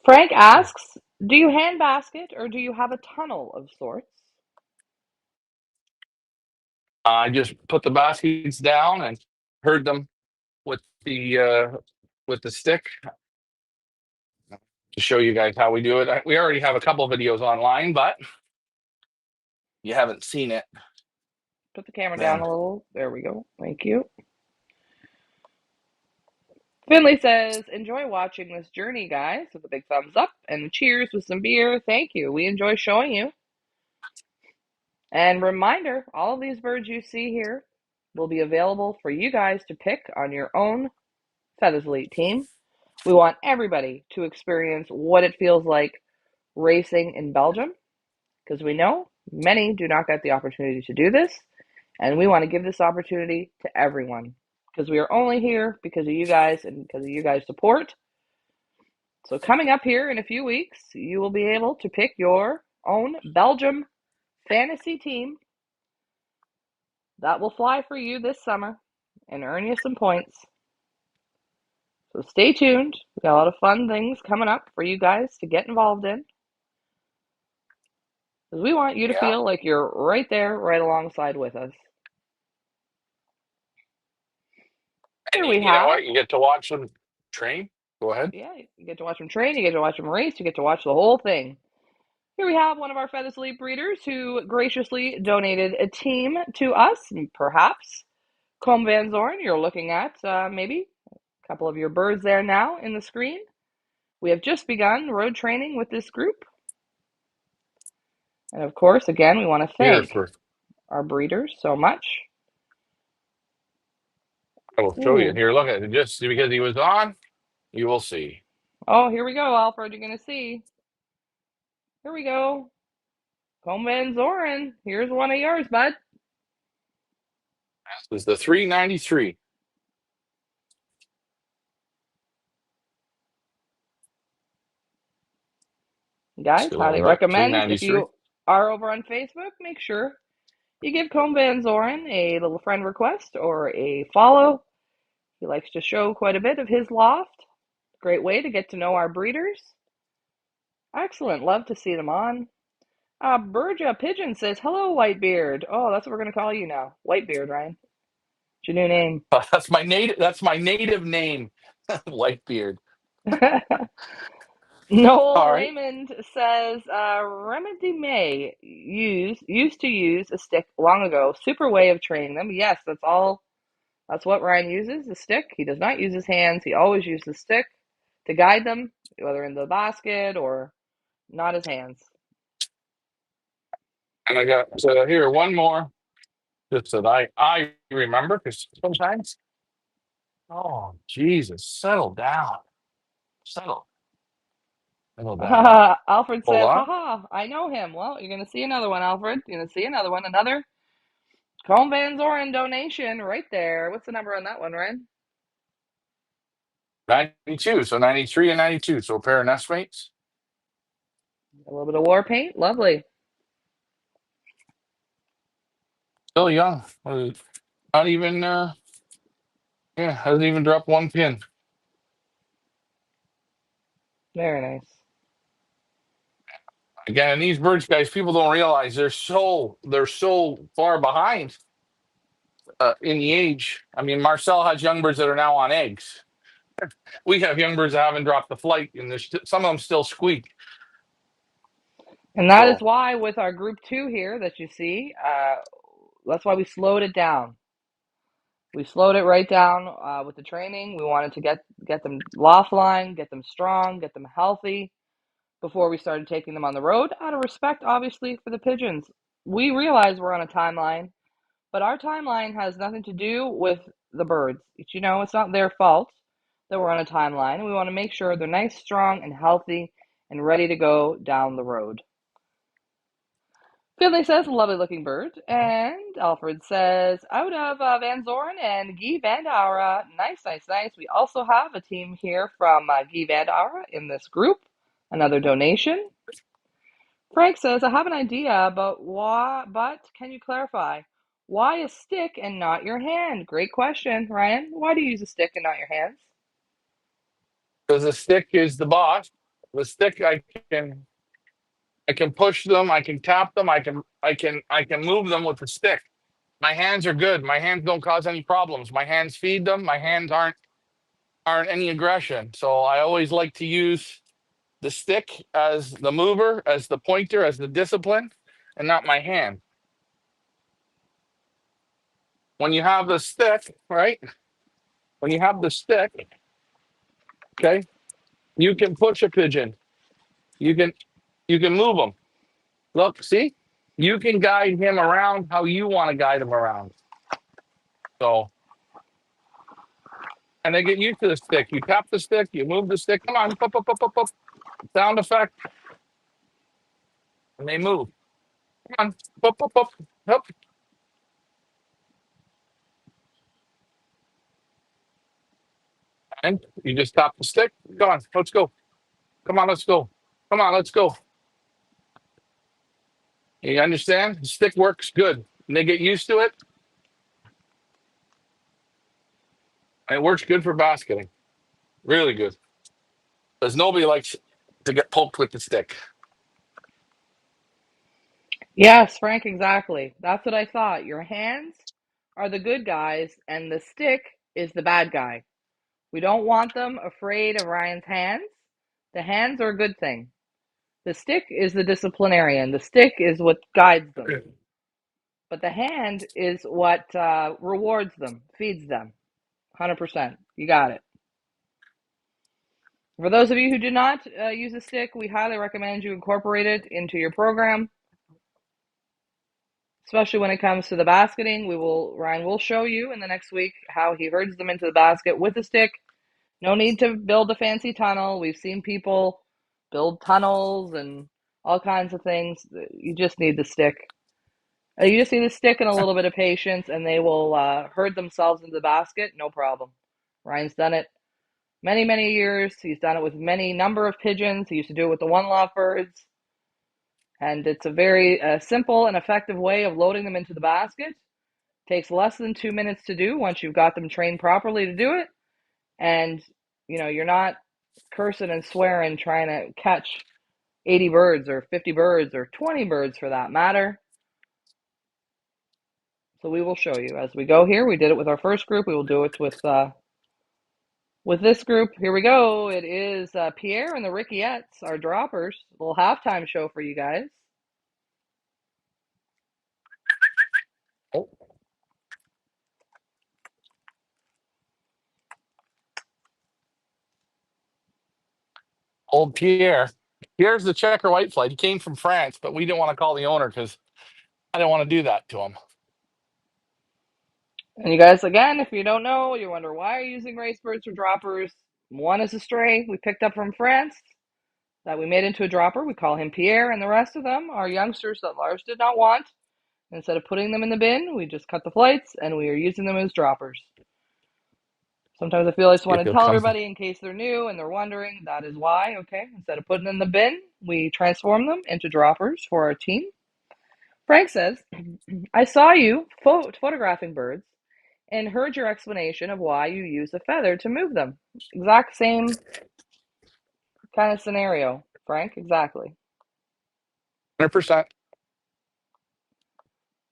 Frank asks, do you hand basket or do you have a tunnel of sorts? I just put the baskets down and herd them with the stick to show you guys how we do it. We already have a couple of videos online, but you haven't seen it, Put the camera down then a little. There we go. Thank you. Finley says, enjoy watching this journey, guys, with a big thumbs up and cheers with some beer. Thank you. We enjoy showing you. And reminder, all of these birds you see here will be available for you guys to pick on your own Feathers Elite team. We want everybody to experience what it feels like racing in Belgium because we know many do not get the opportunity to do this. And we want to give this opportunity to everyone because we are only here because of you guys and because of you guys' support. So, coming up here in a few weeks, you will be able to pick your own Belgium fantasy team that will fly for you this summer and earn you some points. So, stay tuned. We got a lot of fun things coming up for you guys to get involved in because we want you to yeah. feel like you're right there, right alongside with us. And Here we you know have, what? You get to watch them train. Go ahead. yeah, you get to watch them train, you get to watch them race, you get to watch the whole thing. Here we have one of our Feather Sleep breeders who graciously donated a team to us. Perhaps Combe Van Zorn, you're looking at maybe a couple of your birds there now in the screen. We have just begun road training with this group. And of course, again, we want to Here thank for our breeders so much. I will show you. Ooh. Here, look at it. Just because he was on, you will see. Oh, here we go, Alfred. You're going to see. Here we go. Combe Van Zoren. Here's one of yours, bud. This is the 393. Guys, Still highly on up. recommend if 393. you are over on Facebook, make sure you give Combe Van Zoren a little friend request or a follow. He likes to show quite a bit of his loft. Great way to get to know our breeders. Excellent. Love to see them on. Burja Pigeon says, hello, Whitebeard. Oh, that's what we're going to call you now. Whitebeard, Ryan. It's your new name. That's my native name, Whitebeard. Noel All right. Raymond says, Remedy May used to use a stick long ago. Super way of training them. Yes, that's all. That's what Ryan uses, the stick. He does not use his hands. He always uses the stick to guide them, whether in the basket or not his hands. And I got here one more, just that I remember, because sometimes, oh Jesus, settle, settle down. Alfred Hold says, on, haha, I know him. Well, you're going to see another one, Alfred. You're going to see another one. Another Combe Van Zoren donation right there. What's the number on that one, Ryan? 92. So 93 and 92. So a pair of nestmates. A little bit of war paint. Lovely. Still young. Not even yeah, hasn't even dropped one pin. Very nice. Again, and these birds, guys, people don't realize they're so far behind in the age. I mean, Marcel has young birds that are now on eggs. We have young birds that haven't dropped the flight, and some of them still squeak. And that is So why with our group 2 here that you see, that's why we slowed it down. We slowed it right down with the training. We wanted to get them loft line, get them strong, get them healthy before we started taking them on the road, out of respect, obviously, for the pigeons. We realize we're on a timeline, but our timeline has nothing to do with the birds. It's not their fault that we're on a timeline. We want to make sure they're nice, strong, and healthy and ready to go down the road. Finley says, lovely looking bird. And Alfred says, out of Van Zoren and Guy Van Aura. Nice, nice, nice. We also have a team here from Guy Van Aura in this group. Another donation. Frank says, I have an idea, but can you clarify? Why a stick and not your hand? Great question, Ryan. Why do you use a stick and not your hands? because the stick is the boss. The stick, I can push them, I can tap them, I can move them with the stick. My hands are good. My hands don't cause any problems. My hands feed them. My hands aren't any aggression. So I always like to use the stick as the mover, as the pointer, as the discipline, and not my hand. When you have the stick, right? When you have the stick, okay, you can push a pigeon. You can you can move them. Look, see? You can guide him around how you want to guide him around. So, and they get used to the stick. You tap the stick, you move the stick. Come on, pop, pop, pop, pop, pop. Sound effect, and they move. Come on, pop, pop, pop. Help. And you just tap the stick. Come on, let's go. Come on, let's go. Come on, let's go. You understand? The stick works good. And they get used to it, and it works good for basketing. Really good. Because nobody likes to get poked with the stick. Yes, Frank, exactly. That's what I thought. Your hands are the good guys, and the stick is the bad guy. We don't want them afraid of Ryan's hands. The hands are a good thing. The stick is the disciplinarian. The stick is what guides them. But the hand is what rewards them, feeds them. 100%. You got it. For those of you who do not use a stick, we highly recommend you incorporate it into your program, especially when it comes to the basketing. Ryan will show you in the next week how he herds them into the basket with a stick. No need to build a fancy tunnel. We've seen people build tunnels and all kinds of things. You just need the stick. You just need a stick and a little bit of patience, and they will herd themselves into the basket. No problem. Ryan's done it many, many years. He's done it with many number of pigeons. He used to do it with the one loft birds. And it's a very simple and effective way of loading them into the basket. Takes less than 2 minutes to do once you've got them trained properly to do it. And, you're not cursing and swearing trying to catch 80 birds or 50 birds or 20 birds for that matter. So we will show you as we go here. We did it with our first group. We will do it with With this group, here we go. It is Pierre and the Rickiettes, our droppers. A little halftime show for you guys. Oh, old Pierre. Pierre's the checker white flight. He came from France, but we didn't want to call the owner because I didn't want to do that to him. And you guys, again, if you don't know, you wonder why you're using race birds for droppers. One is a stray we picked up from France that we made into a dropper. We call him Pierre, and the rest of them are youngsters that Lars did not want. Instead of putting them in the bin, we just cut the flights and we are using them as droppers. Sometimes I feel I just See if want to he'll tell come. everybody in case they're new and they're wondering, that is why, okay? Instead of putting them in the bin, we transform them into droppers for our team. Frank says, I saw you photographing birds and heard your explanation of why you use a feather to move them. Exact same kind of scenario, Frank, exactly. 100%.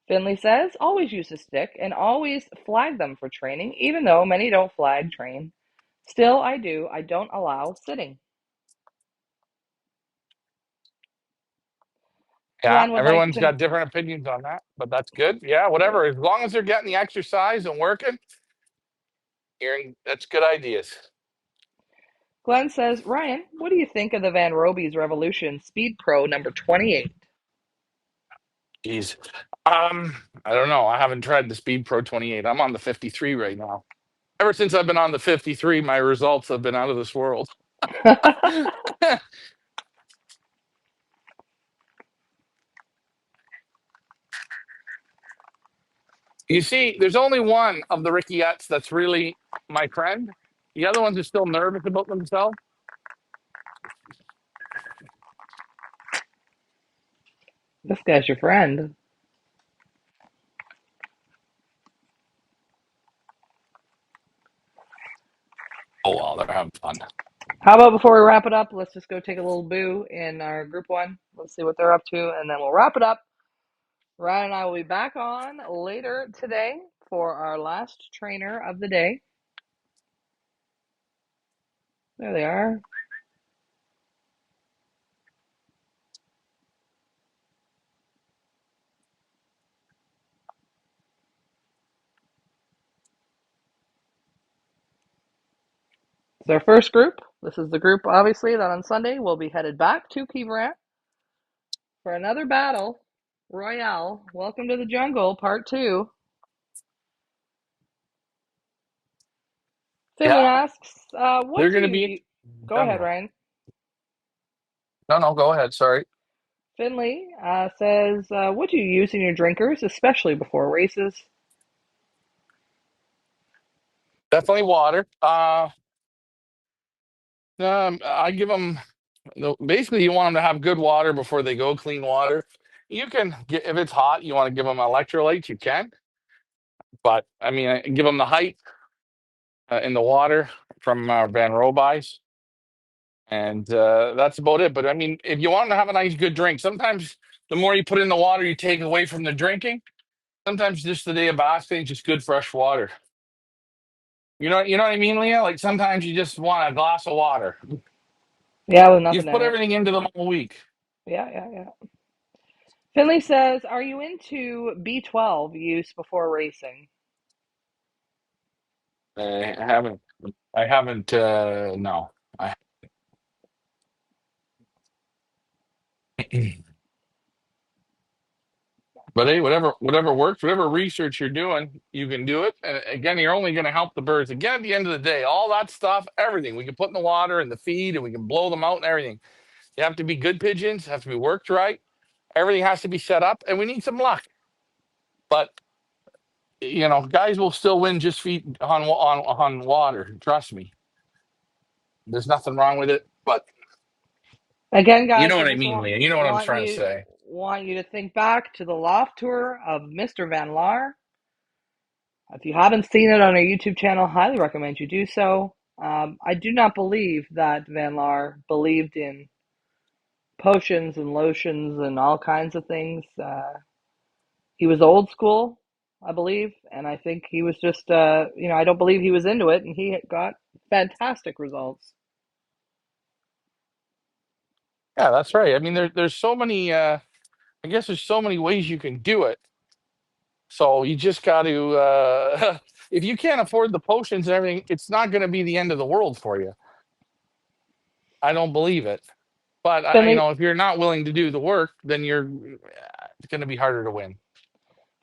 Finley says, always use a stick and always flag them for training, even though many don't flag train. Still, I do. I don't allow sitting. Yeah, Glenn would like everyone's to. got different opinions on that, but that's good. Yeah, whatever. As long as they're getting the exercise and working, hearing that's good ideas. Glenn says, Ryan, what do you think of the Van Roby's Revolution Speed Pro number 28? Jeez. I don't know. I haven't tried the Speed Pro 28. I'm on the 53 right now. Ever since I've been on the 53, my results have been out of this world. You see, there's only one of the Rickiettes that's really my friend. The other ones are still nervous about themselves. This guy's your friend. Oh, well, they're having fun. How about before we wrap it up, let's just go take a little boo in our group one. Let's see what they're up to, and then we'll wrap it up. Ryan and I will be back on later today for our last trainer of the day. There they are. It's our first group. This is the group, obviously, that on Sunday will be headed back to Kivran for another battle royale. Welcome to the jungle, part 2. Finley Yeah, asks, what they're do going to be in you... the Go ahead, jungle. Ryan. No, no, go ahead. Sorry. Finley says, what do you use in your drinkers, especially before races? Definitely water. I give them basically you want them to have good water before they go, clean water. You can get if it's hot, you want to give them electrolytes, you can. But I mean, I give them the height in the water from Van Roby's, and that's about it. But I mean, if you want them to have a nice, good drink, sometimes the more you put in the water, you take away from the drinking. Sometimes just the day of basking, just good fresh water. You know what I mean, Leah? Like sometimes you just want a glass of water. Yeah, with nothing You've in put it. everything into them all week. Yeah, yeah, yeah. Finley says, are you into B12 use before racing? I haven't. I haven't. No. I, but hey, whatever works, whatever research you're doing, you can do it. And again, you're only going to help the birds. Again, at the end of the day, all that stuff, everything we can put in the water and the feed, and we can blow them out and everything. You have to be good pigeons. Have to be worked right. Everything has to be set up, and we need some luck. But guys will still win just feed on water. Trust me. There's nothing wrong with it. But Again, you guys, know I what I just mean, want Leah. You know what I'm want trying to you say. want you to think back to the loft tour of Mr. Van Laar. If you haven't seen it on our YouTube channel, highly recommend you do so. I do not believe that Van Laar believed in potions and lotions and all kinds of things. He was old school, I believe, and I think he was just, I don't believe he was into it, and he got Fantastic results. Yeah, that's right. I mean, there's so many. I guess there's so many ways you can do it. So you just got to. If you can't afford the potions and everything, it's not going to be the end of the world for you. I don't believe it. But Finley if you're not willing to do the work, then it's going to be harder to win.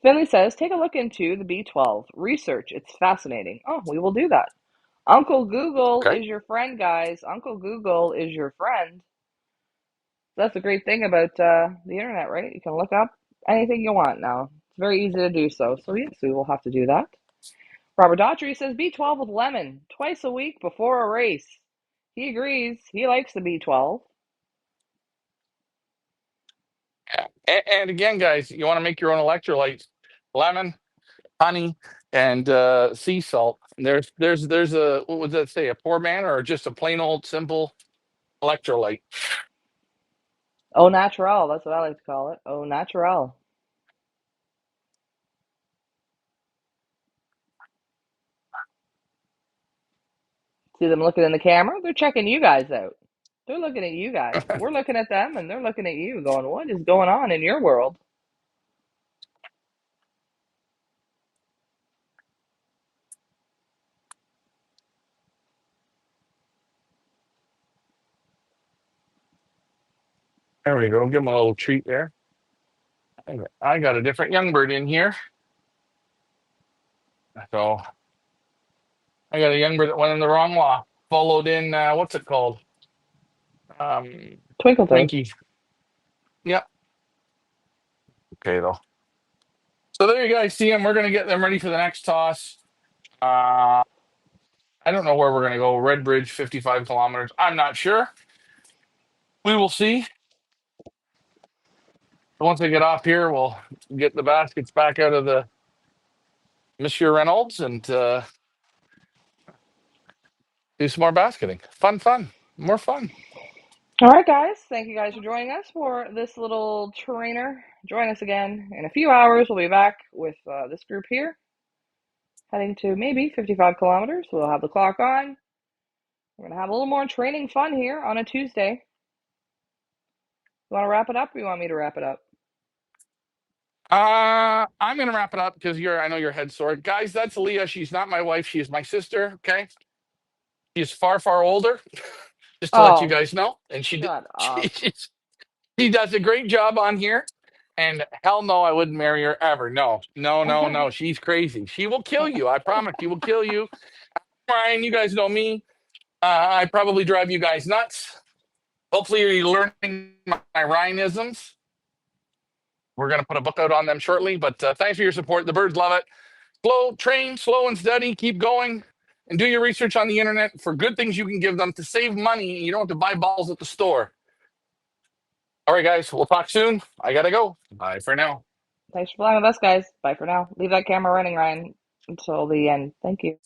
Finley says, take a look into the B12. Research. It's fascinating. Oh, we will do that. Uncle Google Okay. is your friend, guys. Uncle Google is your friend. That's the great thing about the internet, right? You can look up anything you want now. It's very easy to do so. So, yes, we will have to do that. Robert Daughtry says B12 with lemon twice a week before a race. He agrees. He likes the B12. Yeah. And again, guys, you want to make your own electrolytes: lemon, honey, and sea salt. There's a, what would that say? A poor man or just a plain old simple electrolyte? Au naturel. That's what I like to call it. Au naturel. See them looking in the camera? They're checking you guys out. They're looking at you guys. We're looking at them and they're looking at you going, what is going on in your world? There we go. Give him a little treat there. I got a different young bird in here. So I got a young bird that went in the wrong law. Followed in, what's it called? Um, Twinkle toes. Twinkie. Yep. Okay, though. So there you guys see them. We're going to get them ready for the next toss. Uh, I don't know where we're going to go. Red Bridge, 55 kilometers. I'm not sure. We will see. Once I get off here, we'll get the baskets back out of the Monsieur Reynolds and do some more basketing. Fun, more fun. All right, guys. Thank you guys for joining us for this little trainer. Join us again in a few hours. We'll be back with this group here, heading to maybe 55 kilometers. We'll have the clock on. We're going to have a little more training fun here on a Tuesday. You want to wrap it up or you want me to wrap it up? I'm gonna wrap it up because I know your head sore. Guys, that's Leah. She's not my wife, she is my sister. Okay. She's far older, just to let you Oh, guys know. And shut she, up. she does a great job on here. And hell no, I wouldn't marry her ever. No. She's crazy. She will kill you. I promise she will kill you. Ryan, you guys know me. I probably drive you guys nuts. Hopefully you're learning my Ryanisms. We're gonna put a book out on them shortly, but thanks for your support. The birds love it. Train, slow and steady, keep going, and do your research on the internet for good things you can give them to save money. You don't have to buy balls at the store. All right, guys, we'll talk soon. I gotta go. Bye for now. Thanks for flying with us, guys. Bye for now. Leave that camera running, Ryan, until the end. Thank you.